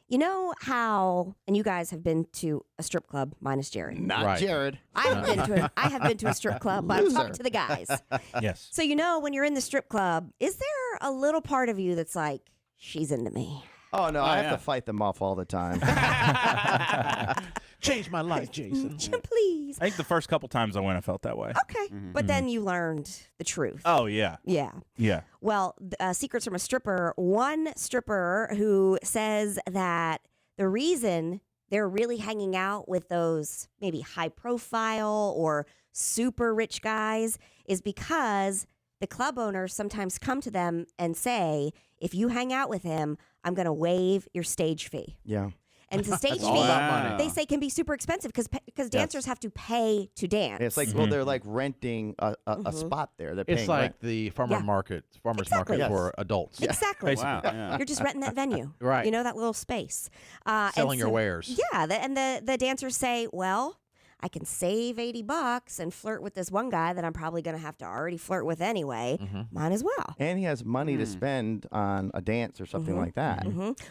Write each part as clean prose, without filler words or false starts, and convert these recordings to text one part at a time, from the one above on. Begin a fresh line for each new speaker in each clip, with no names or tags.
You know how, and you guys have been to a strip club, minus Jared.
Not Jared.
I have been to a strip club, but I'm talking to the guys.
Yes.
So, you know, when you're in the strip club, is there a little part of you that's like, she's into me?
Oh, no, I have to fight them off all the time.
Change my life, Jason.
Please.
I think the first couple times I went, I felt that way.
Okay. But then you learned the truth.
Oh, yeah.
Yeah.
Yeah.
Well, secrets from a stripper. One stripper who says that the reason they're really hanging out with those maybe high profile or super rich guys is because the club owners sometimes come to them and say, if you hang out with him, I'm going to waive your stage fee.
Yeah.
And the stage
all about money.
fee, they say, can be super expensive because dancers have to pay to dance.
It's like, well, they're like renting a spot there. They're paying
It's like
rent.
the farmer's market for adults.
Exactly.
Basically.
Wow.
You're just renting that venue.
Right.
You know, that little space.
Selling your wares.
Yeah. And the dancers say, well, I can save $80 and flirt with this one guy that I'm probably going to have to already flirt with anyway. Might as well.
And he has money to spend on a dance or something like that.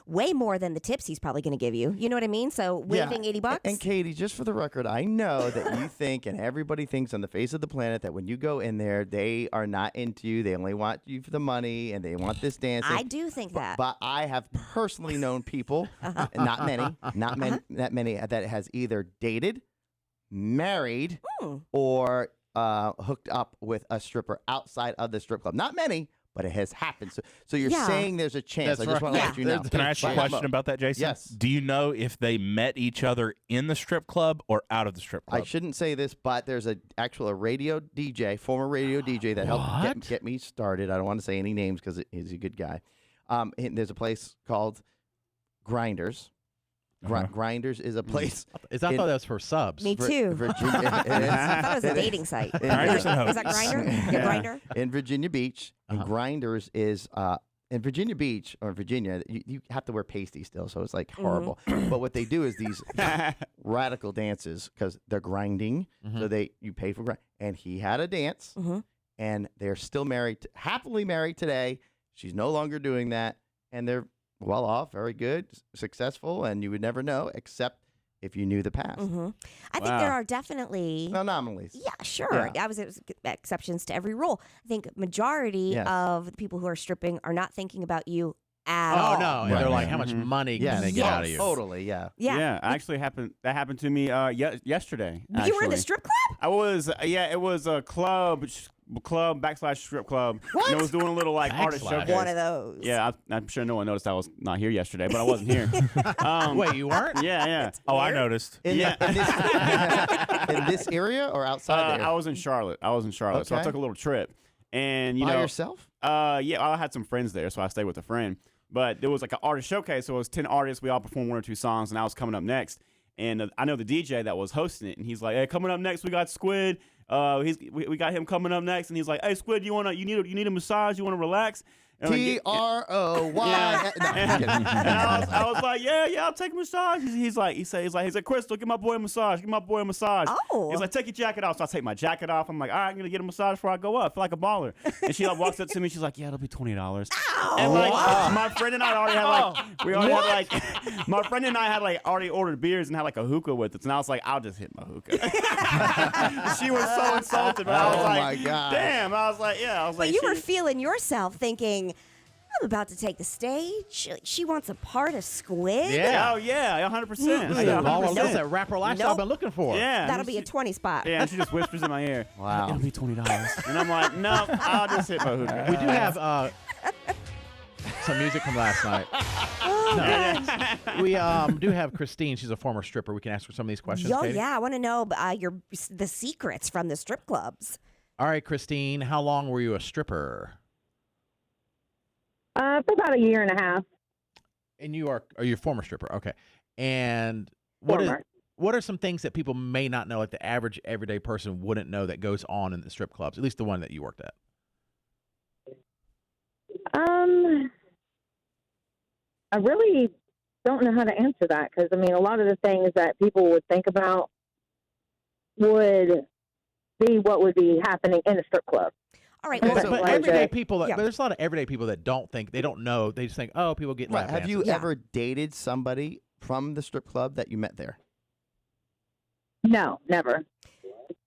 Way more than the tips he's probably going to give you. You know what I mean? So waiving $80.
And Katie, just for the record, I know that you think and everybody thinks on the face of the planet that when you go in there, they are not into you. They only want you for the money and they want this dancing.
I do think that.
But I have personally known people, and not many, that has either dated, married, or hooked up with a stripper outside of the strip club. Not many, but it has happened. So you're saying there's a chance.
That's
I just want to
right.
let you know.
Can I ask you a question about that, Jason?
Yes.
Do you know if they met each other in the strip club or out of the strip club?
I shouldn't say this, but there's a radio DJ, former radio DJ that helped get me started. I don't want to say any names because he's a good guy. And there's a place called Grinders. Grinders is a place.
I thought that was for subs.
Me too.
Virginia, it is.
I thought it was a dating site. Is
Grinders and Hoes.
that Grindr? Yeah, Grindr?
In Virginia Beach. And Grinders is in Virginia Beach or Virginia. You have to wear pasty still, so it's like horrible. But what they do is these radical dances because they're grinding. So you pay for grind. And he had a dance, and they're still married, happily married today. She's no longer doing that, and they're well off, very good, successful, and you would never know except if you knew the past.
I think there are definitely
anomalies.
Yeah, sure.
Yeah.
It was exceptions to every rule. I think majority of the people who are stripping are not thinking about you at all.
Oh no!
Right.
They're like, how much money can they get out of you?
Totally, yeah.
Yeah.
Actually that happened to me yesterday.
You were in the
actually.
strip club?
I was, it was a club / strip club.
What?
And it was doing a little like artist
Backslash.
showcase.
One of those.
Yeah, I'm sure no one noticed I was not here yesterday, but I wasn't here.
Wait, you weren't?
Yeah.
Oh, I noticed.
In this area or outside there?
I was in Charlotte. So I
Okay.
took a little trip. And,
By yourself?
Yeah, I had some friends there, so I stayed with a friend. But there was like an artist showcase, so it was 10 artists. We all performed 1 or 2 songs, and I was coming up next. And I know the DJ that was hosting it, and he's like, "Hey, coming up next, we got Squid. We got him coming up next." And he's like, "Hey, Squid, you need a massage? You want to relax?" And
TROY.
And I was like, yeah, I'll take a massage. He's like, Crystal, give my boy a massage.
Oh.
He's like, take your jacket off. So I take my jacket off. I'm like, all right, I'm gonna get a massage before I go up. I feel like a baller. And she like walks up to me. She's like, yeah, it'll be $20. And like, my friend and I already had my friend and I had like already ordered beers and had like a hookah with us. And I was like, I'll just hit my hookah. She was so insulted, but I was like,
my God.
damn. I was like,
But you were feeling yourself thinking, I'm about to take the stage. She wants a part of Squid?
Yeah. Oh, yeah, 100%.
Hey,
Yeah,
Paul,
100%.
that's that rapper lifestyle I've been looking for.
Yeah.
That'll be a 20 spot.
Yeah, and she just whispers in my ear.
Wow.
It'll be $20. And I'm like, no, I'll just hit my hookah.
We do have some music from last night. We do have Christine. She's a former stripper. We can ask her some of these questions.
Oh,
Katie?
yeah. I want to know the secrets from the strip clubs.
All right, Christine, how long were you a stripper?
For about a year and a half.
And you are you a former stripper? Okay. And
Former.
what are some things that people may not know, like the average everyday person wouldn't know that goes on in the strip clubs, at least the one that you worked at?
I really don't know how to answer that because, I mean, a lot of the things that people would think about would be what would be happening in a strip club.
All right.
Well,
Well,
so-
But
like
everyday
that.
people,
Yeah.
but there's a lot of everyday people that don't think, they don't know. They just think, oh, people get lap
Have you
dances.
Yeah.
ever dated somebody from the strip club that you met there?
No, never.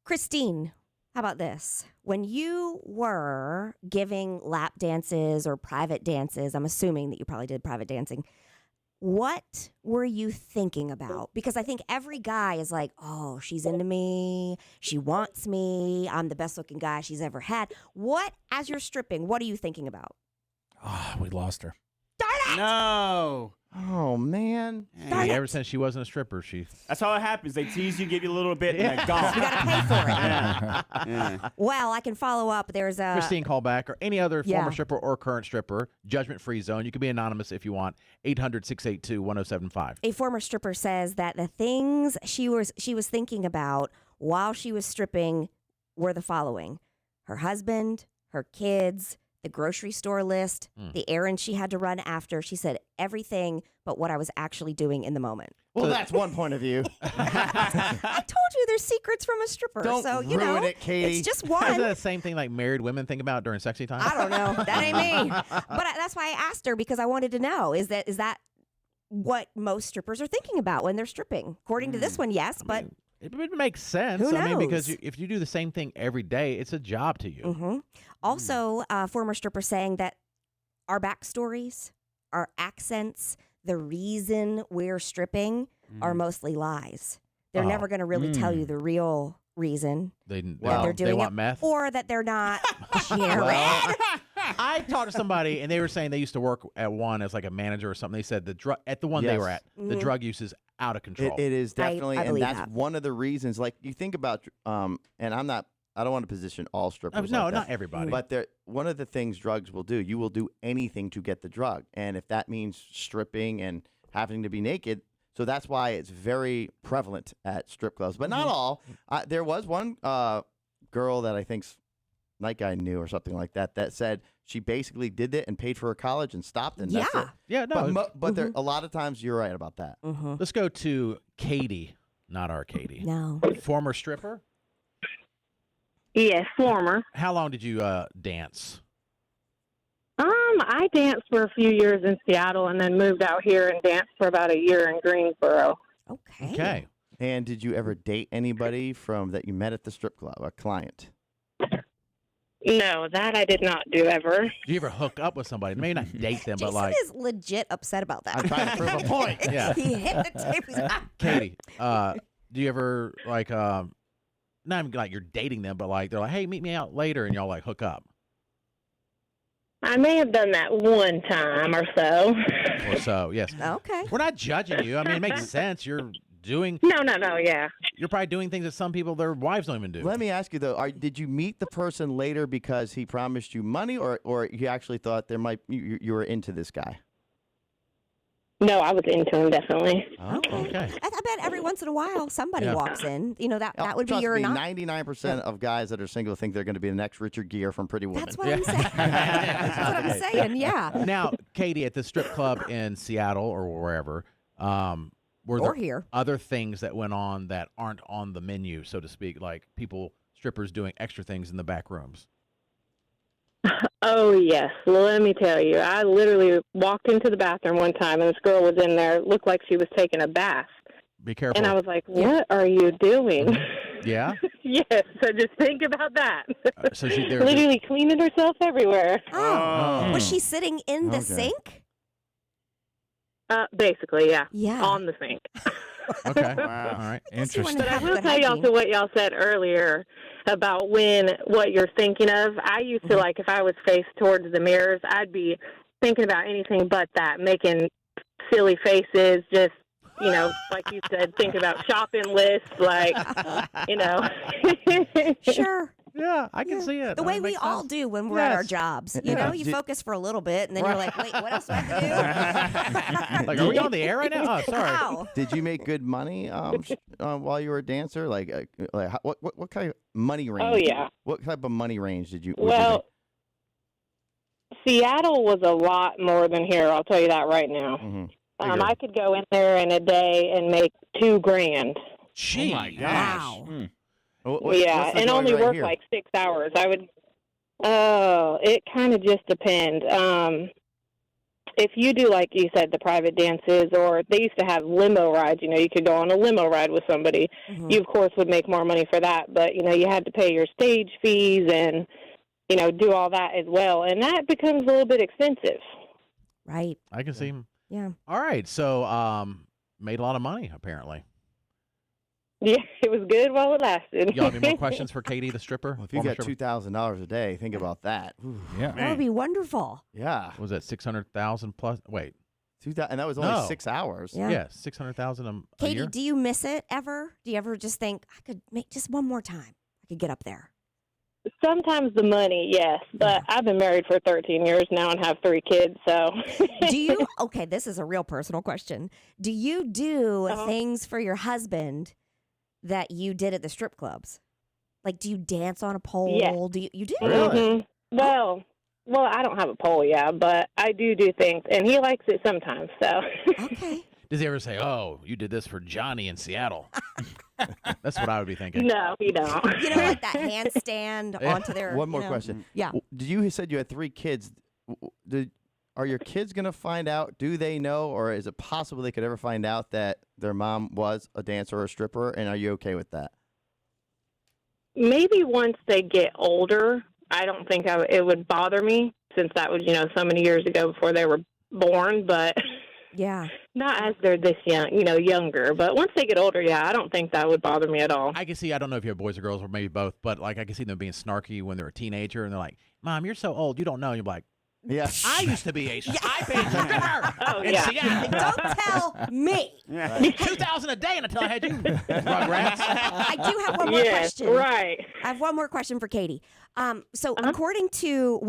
Christine, how about this? When you were giving lap dances or private dances, I'm assuming that you probably did private dancing. What were you thinking about? Because I think every guy is like, oh, she's into me. She wants me. I'm the best looking guy she's ever had. What, as you're stripping, what are you thinking about?
Ah, we lost her.
Darn it!
No.
Oh man.
Darn
Yeah,
it.
ever since she wasn't a stripper, she.
That's how it happens. They tease you, give you a little bit, and they're gone.
You got to pay for it.
Yeah. Yeah.
Well, I can follow up. There's a
Christine, call back, or any other
Yeah.
former stripper or current stripper. Judgment-free zone. You can be anonymous if you want. 800-682-1075.
a former stripper says that the things she was thinking about while she was stripping were the following: her husband, her kids, the grocery store list, the errands she had to run after. She said everything but what I was actually doing in the moment.
Well, that's one point of view.
I told you there's secrets from a stripper.
Don't
so, you
ruin
know,
it, Katie.
it's just
Is
one.
that the same thing like married women think about during sexy time?
I don't know. That ain't me. But that's why I asked her, because I wanted to know, is that what most strippers are thinking about when they're stripping? According to this one, yes, but
It would make sense.
Who
I mean, because
knows?
if you do the same thing every day, it's a job to you.
hmm Also, former stripper saying that our backstories, our accents, the reason we're stripping are mostly lies. They're
Oh.
never going to really tell you the real reason
They,
Well,
they're
they
doing
want
it,
meth.
or that they're not. Jared.
I talked to somebody, and they were saying they used to work at one as like a manager or something. They said at the one they were
Yes.
at, the drug use is out of control.
It is definitely,
I
and
believe
that's
that.
one of the reasons. Like you think about, and I don't want to position all strippers.
no,
like that,
not everybody.
But one of the things drugs will do, you will do anything to get the drug, and if that means stripping and having to be naked, so that's why it's very prevalent at strip clubs, but not all. There was one girl that I think's night guy knew or something like that that said she basically did it and paid for her college and stopped, and that's
Yeah.
it.
yeah, no.
But there, a lot of times you're right about that.
Mm-hmm.
Let's go to Katie, not our Katie.
No.
Former stripper.
Yes, former.
How long did you dance?
I danced for a few years in Seattle and then moved out here and danced for about a year in Greensboro.
Okay.
Okay.
And did you ever date anybody from that you met at the strip club, a client?
No, that I did not do ever.
Did you ever hook up with somebody? Maybe not date them, but
Jason
like
is legit upset about that.
I'm trying to prove a point.
Yeah.
He hit the tape. He's like,
Katie. Do you ever like not even like you're dating them, but like they're like, hey, meet me out later, and y'all like hook up
I may have done that one time or so.
or so? Yes.
okay.
We're not judging you. I mean, it makes sense. You're
Yeah.
you're probably doing things that some people, their wives don't even do.
Let me ask you though: did you meet the person later because he promised you money, or you actually thought there might you were into this guy?
No, I was into him, definitely.
Oh,
Okay.
I bet every once in a while somebody
Yeah.
walks in. You know, that would be
Trust
your
me,
not.
99% of guys that are single think they're going to be the next Richard Gere from Pretty Woman.
That's what I'm saying. That's what I'm saying. Yeah.
Now, Katie, at the strip club in Seattle or wherever, were
Or
there
here.
other things that went on that aren't on the menu, so to speak, like strippers doing extra things in the back rooms?
Oh, yes. Let me tell you. I literally walked into the bathroom one time, and this girl was in there, looked like she was taking a bath.
Be careful.
And I was like, what are you doing?
Yeah.
Yes, so just think about that.
So they're
Literally cleaning herself everywhere.
Oh. Was she sitting in the
Okay.
sink?
Basically, yeah.
Yeah.
On the sink.
okay.
Wow.
All right.
guess you
Interesting.
wanna
But I
have
will
good
tell y'all
hygiene.
to what y'all said earlier about what you're thinking of. I used to, like, if I was faced towards the mirrors, I'd be thinking about anything but that, making silly faces, just, like you said, think about shopping lists, like,
Sure.
Yeah, I can
Yeah.
see it.
The
That
way we
makes
all
sense.
do when we're at our
Yes.
jobs. You
Yeah.
know, you focus for a little bit, and then you're like, wait, what else do I have to do?
Like, are we on the air right now? Oh, sorry.
Ow.
Did you make good money while you were a dancer? What kind of money range?
Oh, yeah.
What type of money range would you
Well, Seattle was a lot more than here, I'll tell you that right now.
Mm-hmm.
I could go in there in a day and make $2,000.
Gee.
Oh my gosh.
Wow.
Mm.
And only work like 6 hours. I would Oh, it kind of just depends. If you do, like you said, the private dances, or they used to have limo rides, you could go on a limo ride with somebody.
Mm-hmm.
You, of course, would make more money for that, but, you had to pay your stage fees and, do all that as well. And that becomes a little bit expensive.
Right.
I can see him.
Yeah.
All right. So, made a lot of money, apparently.
Yeah, it was good while it lasted.
Y'all have any more questions for Katie, the stripper?
Well, if you
Former
got
stripper?
$2,000 a day, think about that. Ooh,
Yeah.
That would be wonderful.
yeah.
What was that 600,000 plus? Wait.
2,000, and that was only
No.
6 hours.
Yeah.
Yeah, 600,000 a
Katie,
year.
do you miss it ever? Do you ever just think, I could make just one more time? I could get up there.
Sometimes the money, yes, but I've been married for 13 years now and have 3 kids, so.
Do you, okay, this is a real personal question. Do you do
Uh-huh.
things for your husband that you did at the strip clubs? Like, do you dance on a pole?
Yeah.
You do?
Really?
Mhm. Well, I don't have a pole, yeah, but I do things, and he likes it sometimes, so.
Okay.
Does he ever say, "Oh, you did this for Johnny in Seattle"? That's what I would be thinking.
No, he don't.
Like that handstand
Yeah.
onto their.
One more question.
Yeah.
Did you said you had 3 kids? Are your kids going to find out? Do they know, or is it possible they could ever find out that their mom was a dancer or a stripper? And are you okay with that?
Maybe once they get older, I don't think it would bother me, since that was, so many years ago before they were born, but
Yeah.
not as they're this young, younger. But once they get older, yeah, I don't think that would bother me at all.
I can see. I don't know if you have boys or girls or maybe both, but like I can see them being snarky when they're a teenager and they're like, "Mom, you're so old, you don't know." And you're like,
Yeah.
"I used to be a I paid stripper
Oh,
in
yeah.
Seattle.
Don't tell me.
$2,000 a day until I had you, Rugrats."
I do have one more
Yes,
question.
right.
I have one more question for Katie. So according to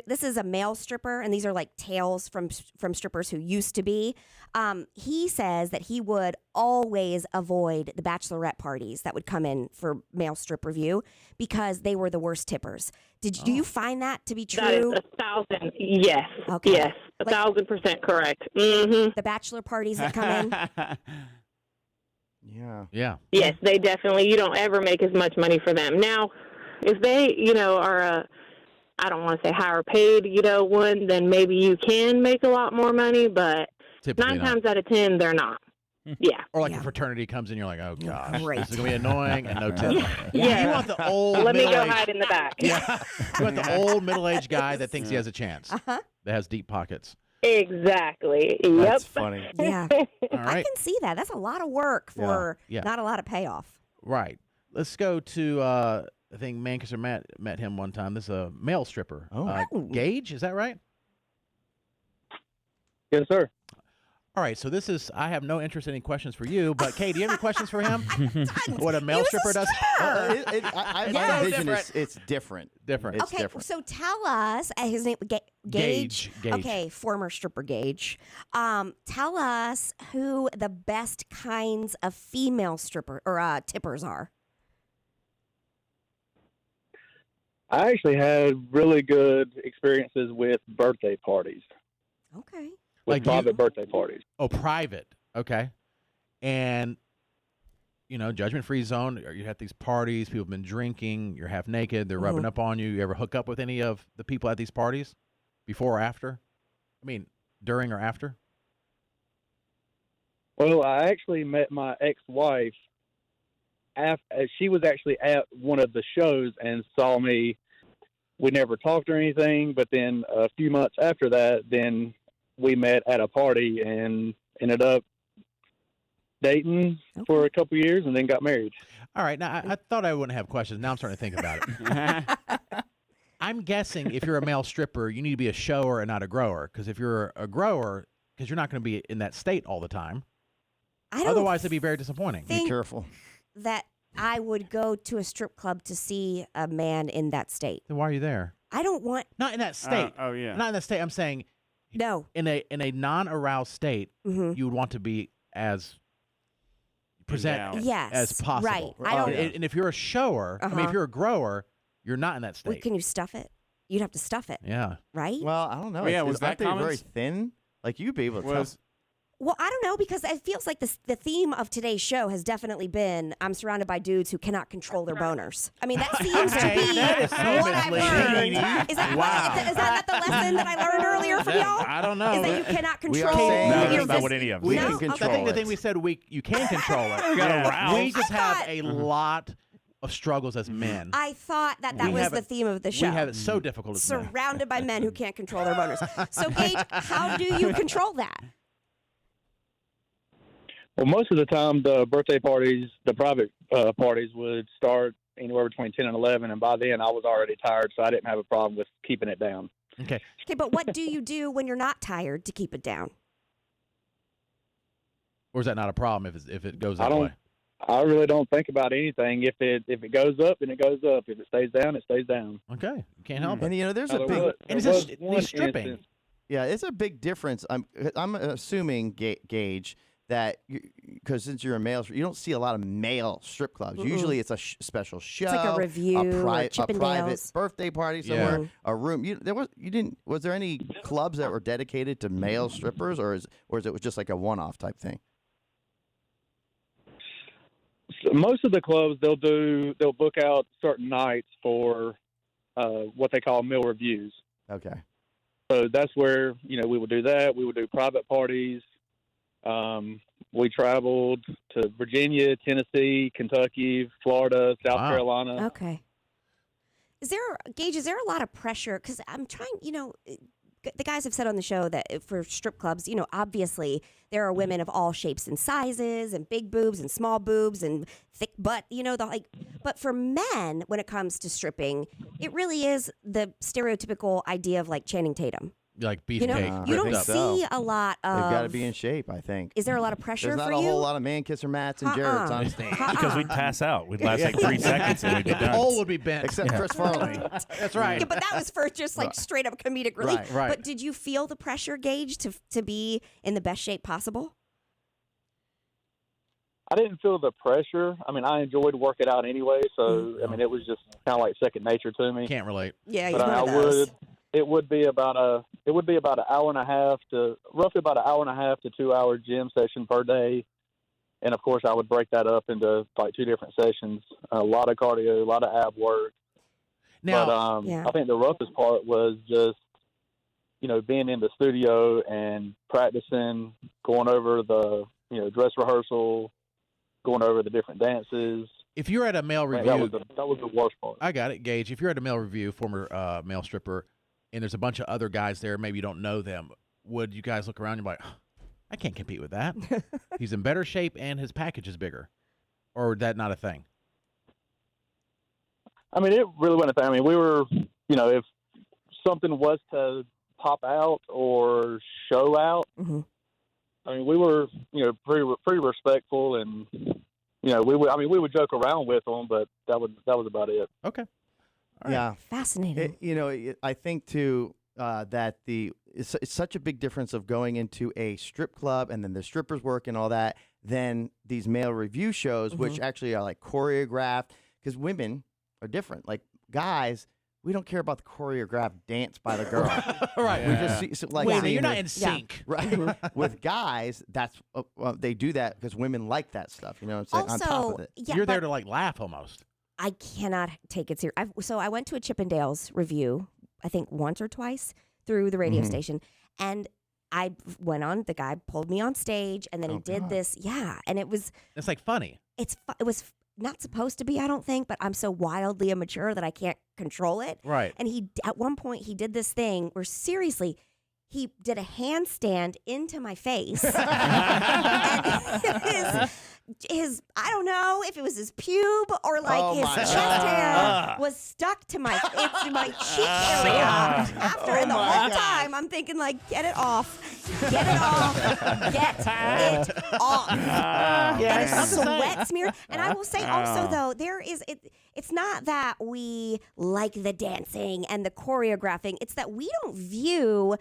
this is a male stripper, and these are like tales from strippers who used to be. He says that he would always avoid the bachelorette parties that would come in for male strip review because they were the worst tippers. Do you find that to be
That is
true?
1,000. Yes.
Okay.
Yes. 1,000% correct. Mm-hmm.
The bachelor parties that come in.
Yeah.
Yeah.
Yes, they definitely. You don't ever make as much money for them. Now, if they, are I don't want to say higher paid, one, then maybe you can make a lot more money, but
Typically
9
not.
times out of 10, they're not. Yeah.
Or like
Yeah.
a fraternity comes in, you're like, "Oh gosh,
Great.
this is gonna be annoying and no tip."
Yeah.
You want the old
Let me go
middle-aged-
hide in the back.
Yeah. You want the old middle-aged guy that thinks he has a chance,
Uh-huh.
that has deep pockets.
Exactly. Yep.
That's funny.
Yeah.
All
I
right.
can see that. That's a lot of work for
Yeah.
not a lot of payoff.
Right. Let's go to I think Manchester met him one time. This is a male stripper.
Oh.
Gage, is that right?
Yes, sir.
All right, so this is I have no interest in any questions for you, but Kay, do you have any questions for him? What a male
He was a
stripper does?
I
Yeah.
envision it's different.
Different.
It's
Okay,
different.
so tell us, his name Gage.
Gage.
Okay, former stripper Gage. Tell us who the best kinds of female stripper or tippers are.
I actually had really good experiences with birthday parties,
Okay.
with
Like you-
private birthday parties.
Oh, private. Okay. And judgment-free zone. You have these parties. People have been drinking. You're half naked. They're rubbing up on you. You ever hook up with any of the people at these parties, before or after? I mean, during or after?
Well, I actually met my ex-wife. She was actually at one of the shows and saw me. We never talked or anything, but then a few months after that, then we met at a party and ended up dating for a couple years and then got married.
All right. Now, I thought I wouldn't have questions. Now I'm starting to think about it. I'm guessing if you're a male stripper, you need to be a shower and not a grower. Because if you're a grower, because you're not going to be in that state all the time.
I don't
Otherwise, it'd be very disappointing.
think
Be careful.
that I would go to a strip club to see a man in that state.
Then why are you there?
I don't want
Not in that state.
Oh, yeah.
Not in that state. I'm saying
no.
in a non-aroused state,
Hmm.
you would want to be as present
down.
Yes.
as possible.
Right. I don't.
And if you're a shower, I mean, if
Uh-huh.
you're a grower, you're not in that
Well,
state.
can you stuff it? You'd have to stuff it,
Yeah.
right?
Well, I don't know.
Oh, yeah, was
aren't
that
they very
common?
thin? Like you'd be able to.
Was
Well, I don't know, because it feels like the theme of today's show has definitely been I'm surrounded by dudes who cannot control their boners. I mean, that seems to be
that is so
what I've
misleading.
learned. Is that
Wow.
is that not the lesson that I learned earlier from y'all?
I don't know.
Is that you cannot
We are
control
saying-
No,
your
that's not
vis-
what any of us
We
said.
can
No?
control
I think the
it.
thing we said you can control it.
We got
Yeah.
aroused.
We just have
thought-
a lot of struggles as men.
I thought that
We
was
have
the
it-
theme of the show.
We have it so difficult as men.
Surrounded by men who can't control their boners. So, Gage, how do you control that?
Well, most of the time, the birthday parties, the private parties, would start anywhere between 10 and 11, and by then I was already tired, so I didn't have a problem with keeping it down.
Okay.
Okay, but what do you do when you're not tired to keep it down?
Or is that not a problem if it goes
I
that
don't-
way?
I really don't think about anything. If it goes up, then it goes up. If it stays down, it stays down.
Okay. You can't help it.
And there's
Now,
a big
And it's
there was
just
one
these stripping.
instance-
Yeah, it's a big difference. I'm assuming, Gage, that because since you're a male, you don't see a lot of male strip clubs.
Mm-mm.
Usually, it's a special show,
It's like a review,
a private
Chippendales.
birthday party
Yeah.
somewhere, a room. Was there any clubs that were dedicated to male strippers, or is it just like a one-off type thing?
Most of the clubs they'll book out certain nights for what they call meal reviews.
Okay.
So that's where we would do that. We would do private parties. We traveled to Virginia, Tennessee, Kentucky, Florida, South
Wow.
Carolina.
Okay. Gage, is there a lot of pressure? Because I'm trying, the guys have said on the show that for strip clubs, obviously there are women of all shapes and sizes, and big boobs and small boobs and thick butt, but for men, when it comes to stripping, it really is the stereotypical idea of like Channing Tatum.
Like beef
You
cake.
know,
I
you don't
think so.
see a lot of.
They've got to be in shape, I think.
Is there a lot of pressure
There's not
for
a
you?
whole lot of man kisser mats and Jareds on stage.
Because we'd pass out. We'd last like 3 seconds and we'd be
The
done.
pole would be bent.
Except Chris Farley.
That's right.
Yeah, but that was for just like straight up comedic relief.
Right,
right.
But did you feel the pressure, Gage, to be in the best shape possible?
I didn't feel the pressure. I mean, I enjoyed working out anyway, so I mean, it was just kind of like second nature to me.
Can't relate.
Yeah,
But I would. It would be about an hour and a half to roughly about an hour and a half to 2 hour gym session per day, and of course I would break that up into like 2 different sessions. A lot of cardio, a lot of ab work.
Now,
But
Yeah.
I think the roughest part was just being in the studio and practicing, going over the dress rehearsal, going over the different dances.
if you're at a male
Man,
review,
that was the worst part.
I got it, Gage. If you're at a male review, former male stripper, and there's a bunch of other guys there, maybe you don't know them, would you guys look around and be like, I can't compete with that? He's in better shape and his package is bigger. Or is that not a thing?
I mean, it really wasn't a thing. I mean, we were, if something was to pop out or show out,
Mm-hmm.
I mean, we were, pretty respectful, and we would joke around with them, but that was about it.
Okay. All right.
Yeah.
Fascinating.
I think too that it's such a big difference of going into a strip club and then the strippers work and all that than these male review shows, which actually are like choreographed, because women are different. Like guys, we don't care about the choreographed dance by the girl.
Right.
We just see like
Wait a minute,
seeing
you're not
her-
in sync.
right. With guys, that's they do that because women like that stuff. You know what I'm saying?
Also,
on top of it.
yeah,
You're there
but
to like laugh almost.
I cannot take it serious. So I went to a Chippendales review, I think once or twice through the radio station, and I went on. The guy pulled me on stage, and then he did this. Yeah, and it was
It's like funny.
it was not supposed to be, I don't think, but I'm so wildly immature that I can't control it.
Right.
And at one point he did this thing where seriously he did a handstand into my face. And his I don't know if it was his pube or like
Oh
his
my
chest
God.
hair was stuck to my cheek area after, and the whole time I'm thinking like, get it off, get it off. And a sweat smear. And I will say also though, it's not that we like the dancing and the choreographing, it's that we don't view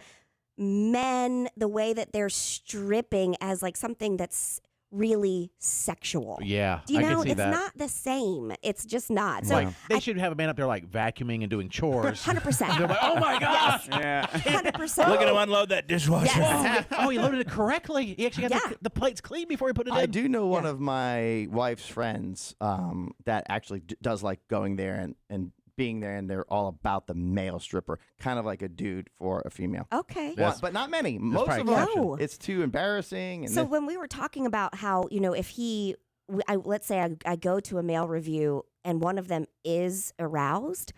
men the way that they're stripping as like something that's really sexual.
Yeah,
Do you
I
know?
can see
It's
that.
not the same. It's just not. So
Like they should have a man up there like vacuuming and doing chores.
100%.
They're like, oh my gosh.
Yeah.
100%.
Look at him unload that dishwasher.
Yes.
Oh, he loaded it correctly. He actually got
Yeah.
the plates clean before he put it in.
I do know one of my wife's friends that actually does like going there and being there, and they're all about the male stripper, kind of like a dude for a female.
Okay.
Yes.
But not many. Most
probably
of them,
exception. No.
it's too embarrassing. And
So when we were talking about how, if let's say I go to a male review and one of them is aroused,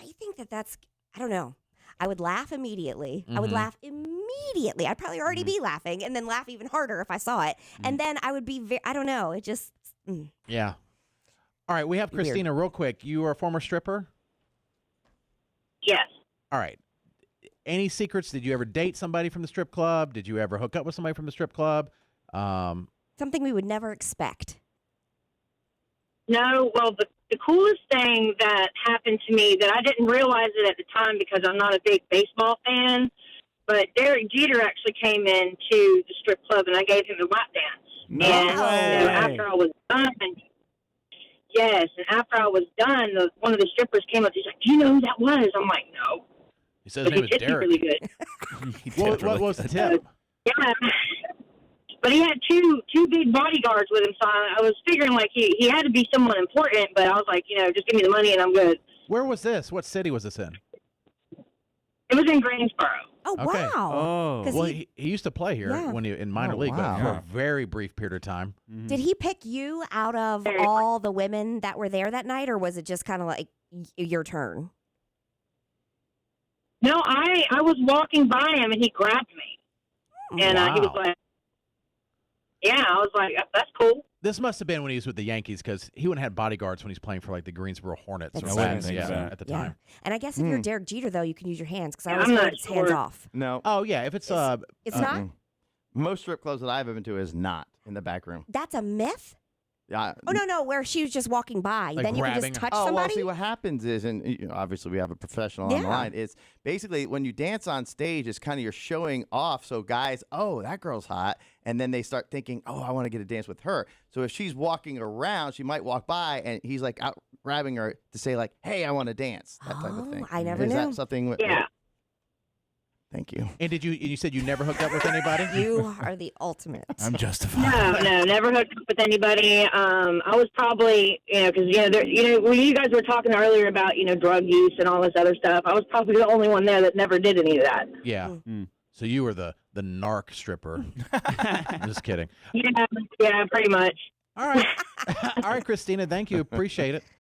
I think that's, I don't know. I would laugh immediately. I would laugh immediately. I'd probably already be laughing and then laugh even harder if I saw it. And then I would be, I don't know. It just,
Yeah. All right, we have
Weird.
Christina real quick. You are a former stripper?
Yes.
All right. Any secrets? Did you ever date somebody from the strip club? Did you ever hook up with somebody from the strip club?
something we would never expect.
No, well, the coolest thing that happened to me that I didn't realize it at the time because I'm not a big baseball fan, but Derek Jeter actually came into the strip club and I gave him a lap dance.
No
and
way.
after I was done, yes, and after I was done, one of the strippers came up. He's like, "Do you know who that was?" I'm like, "No."
He says
But
his
he
name is
tipped me
Derek.
really good.
He
What
tipped really
was the
good.
tip?
Yeah. But he had two big bodyguards with him, so I was figuring like he had to be someone important. But I was like, just give me the money and I'm good.
Where was this? What city was this in?
It was in Greensboro.
Oh,
Okay.
wow.
Oh.
'Cause
Well,
he-
he used to play here
Yeah.
when he in minor
Oh,
league, but
wow.
for a very brief period of time.
Did he pick you out of all the women that were there that night, or was it just kind of like your turn?
No, I was walking by him and he grabbed me, and he was
Wow.
like, "Yeah," I was like, "That's cool."
This must have been when he was with the Yankees because he wouldn't have bodyguards when he's playing for like the Greensboro Hornets
That's
or
true.
Reds,
Think so.
at the
Yeah.
time.
And I guess if you're Derek Jeter, though, you can use your hands because I
Yeah,
always
I'm
heard
not
it's hands
sure.
off.
No.
Oh yeah, if it's
It's not?
Most strip clubs that I've ever been to is not in the back room.
That's a myth?
Yeah.
Oh, no, where she was just walking by.
Like
then you can
grabbing
just
her.
touch
Oh, well,
somebody?
see, what happens is, and obviously we have a professional on the
Yeah.
line, it's basically when you dance on stage, it's kind of you're showing off. So guys, oh, that girl's hot. And then they start thinking, oh, I want to get a dance with her. So if she's walking around, she might walk by and he's like out grabbing her to say like, hey, I want to dance. That type of
Oh,
thing.
I never
is
knew.
that something?
Yeah.
Thank you.
and you said you never hooked up with anybody?
You are the ultimate.
I'm justified.
No, never hooked up with anybody. I was probably, because when you guys were talking earlier about drug use and all this other stuff, I was probably the only one there that never did any of that.
Yeah. So you were the narc stripper. Just kidding.
Yeah, pretty much.
All right. All right, Christina, thank you. Appreciate it.